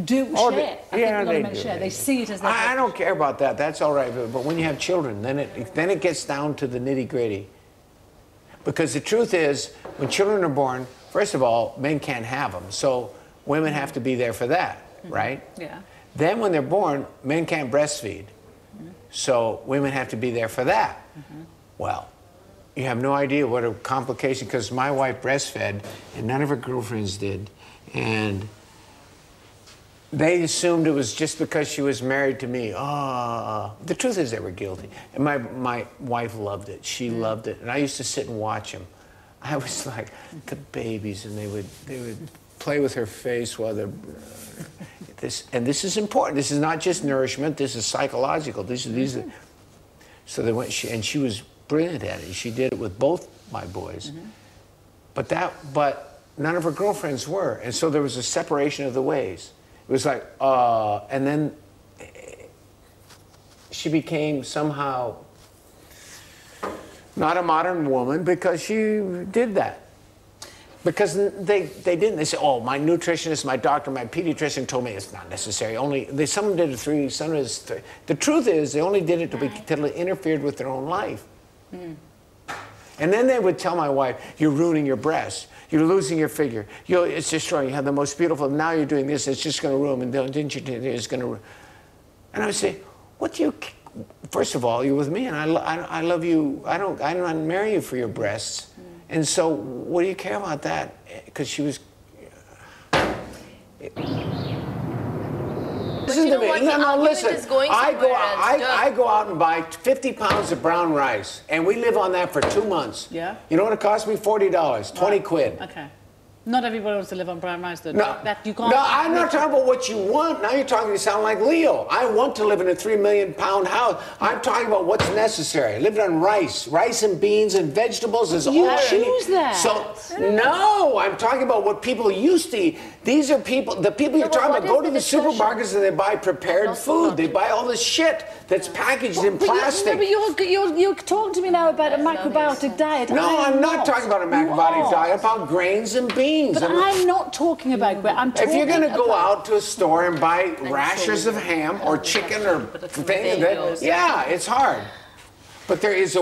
share. Yeah, I think a lot of men share. They see it as their I don't care about that. That's all right. But when you have children, then it gets down to the nitty-gritty. Because the truth is, when children are born, first of all, men can't have them. So women have to be there for that, right? Yeah. Then when they're born, men can't breastfeed. So women have to be there for that. Well, you have no idea what a complication, because my wife breastfed and none of her girlfriends did. And they assumed it was just because she was married to me. The truth is they were guilty. And my wife loved it. She loved it. And I used to sit and watch them. I was like, the babies, and they would play with her face while they're... And this is important. This is not just nourishment. This is psychological. These are... So they went, and she was brilliant at it. She did it with both my boys. But none of her girlfriends were. And so there was a separation of the ways. It was like, and then she became somehow not a modern woman because she did that. Because they didn't. They said, oh, my nutritionist, my doctor, my pediatrician told me it's not necessary. Some of them did it 3, some of it 3. The truth is, they only did it till it interfered with their own life. And then they would tell my wife, you're ruining your breasts. You're losing your figure. It's destroying. You have the most beautiful. Now you're doing this. It's just going to ruin. And didn't you? It's going to. And I would say, what do you? First of all, you're with me, and I love you. I don't marry you for your breasts. And so, what do you care about that? Because she was. Listen to me. No, listen. I go out and buy 50 pounds of brown rice, and we live on that for 2 months. Yeah. You know what it cost me? $40, 20 quid. Okay. Not everybody wants to live on brown rice, though. No, that you can't. No, I'm not talking about what you want. Now you're talking, you sound like Leo. I want to live in a 3 million pound house. I'm talking about what's necessary. Living on rice and beans and vegetables is all I need. You choose that. So, no, I'm talking about what people used to eat. These are people, the people you're talking about go to the supermarkets and they buy prepared food. They buy all this shit that's packaged in plastic. But you're talking to me now about a macrobiotic diet. No, I'm not talking about a macrobiotic diet. I'm about grains and beans. But I'm not talking about grains. I'm talking if you're going to go out to a store and buy rashers of ham or chicken or thing, yeah, it's hard. But there is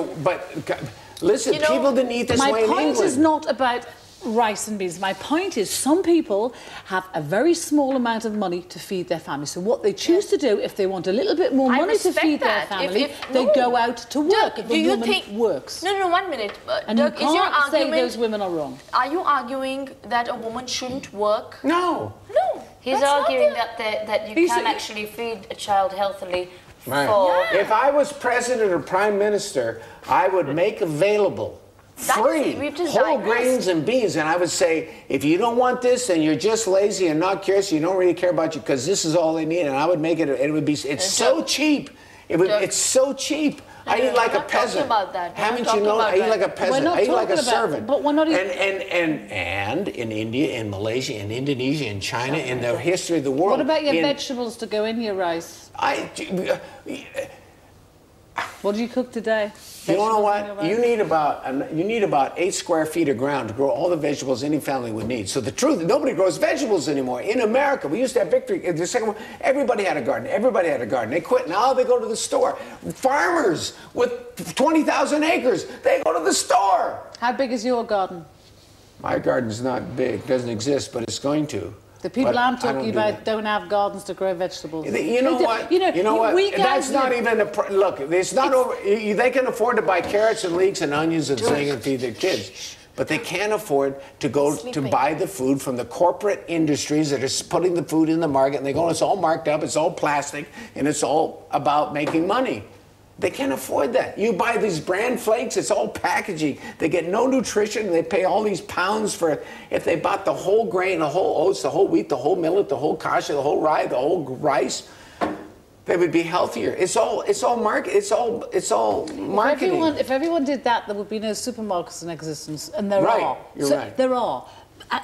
listen, people didn't eat this way in England. My point is not about rice and beans. My point is some people have a very small amount of money to feed their family. So what they choose to do, if they want a little bit more money to feed their family, they go out to work. Dirk, do you think works? No, 1 minute. And Dirk, you is your can't say argument those women are wrong. Are you arguing that a woman shouldn't work? No. No. He's arguing that you can actually feed a child healthily. Right. If I was president or prime minister, I would make available free whole grains and beans, and I would say, if you don't want this, then you're just lazy and not curious. You don't really care about you because this is all they need. And I would make it. It would be. It's so cheap. It's so cheap. I eat like a peasant. Haven't you known? I eat like a peasant. I eat like a servant. But we're not even... And in India, in Malaysia, in Indonesia, in China, in the history of the world. What about your vegetables to go in your rice? What do you cook today? You know what? You need about 8 square feet of ground to grow all the vegetables any family would need. So the truth, nobody grows vegetables anymore. In America, we used to have victory. The second one, everybody had a garden. Everybody had a garden. They quit. Now they go to the store. Farmers with 20,000 acres, they go to the store. How big is your garden? My garden's not big. Doesn't exist, but it's going to. The people I'm talking about don't have gardens to grow vegetables. You know what? You know what? That's not even a... Look, it's not over... They can afford to buy carrots and leeks and onions and things and feed their kids. But they can't afford to go to buy the food from the corporate industries that are putting the food in the market. And they go, it's all marked up, it's all plastic, and it's all about making money. They can't afford that. You buy these brand flakes, it's all packaging. They get no nutrition, and they pay all these pounds for it. If they bought the whole grain, the whole oats, the whole wheat, the whole millet, the whole kasha, the whole rye, the whole rice, they would be healthier. It's all marketing. If everyone did that, there would be no supermarkets in existence, and there are. You're right. There are.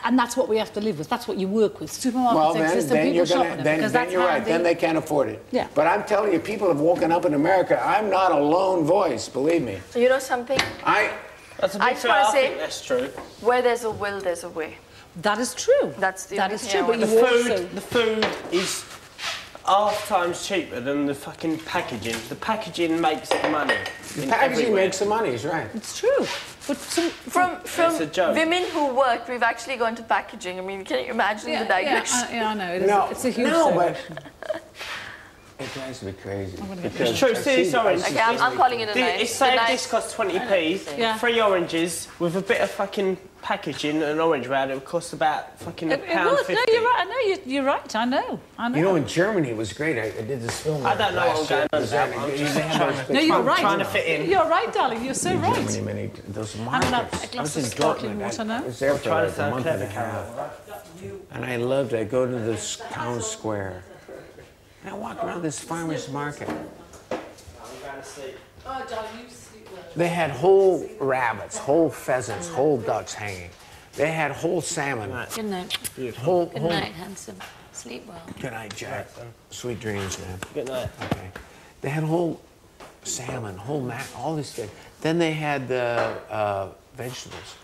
And that's what we have to live with. That's what you work with. Supermarkets exist and people shop in them. Then you're right. Then they can't afford it. Yeah. But I'm telling you, people have woken up in America. I'm not a lone voice, believe me. You know something? That's a big I just want to say, that's true. Where there's a will, there's a way. That is true. That is true. But the food is half times cheaper than the fucking packaging. The packaging makes the money. The packaging makes the money, is right. It's true. But from women who work, we've actually gone to packaging. I mean, can you imagine the digression? Yeah, I know. It's a huge digression. It drives me crazy. It's true. See, sorry. Okay, I'm calling it a night. It's say this costs 20p. 3 oranges with a bit of fucking packaging, an orange round. It would cost about fucking £1.50. No, you're right. I know. You're right. I know. You know, in Germany it was great. I did this film. I don't know what I'm going on. No, you're right. Trying to fit in. You're right, darling. You're so right. Those markets. I was in Dortmund. I was there for like a month and a half. And I loved it. I go to the town square. And I walk around this farmer's market. They had whole rabbits, whole pheasants, whole ducks hanging. They had whole salmon. Good night. Good night, handsome. Sleep well. Good night, Jack. Sweet dreams, man. Good night. Okay. They had whole salmon, whole all this stuff. Then they had the vegetables.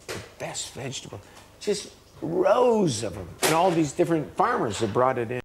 The best vegetable. Just rows of them. And all these different farmers that brought it in.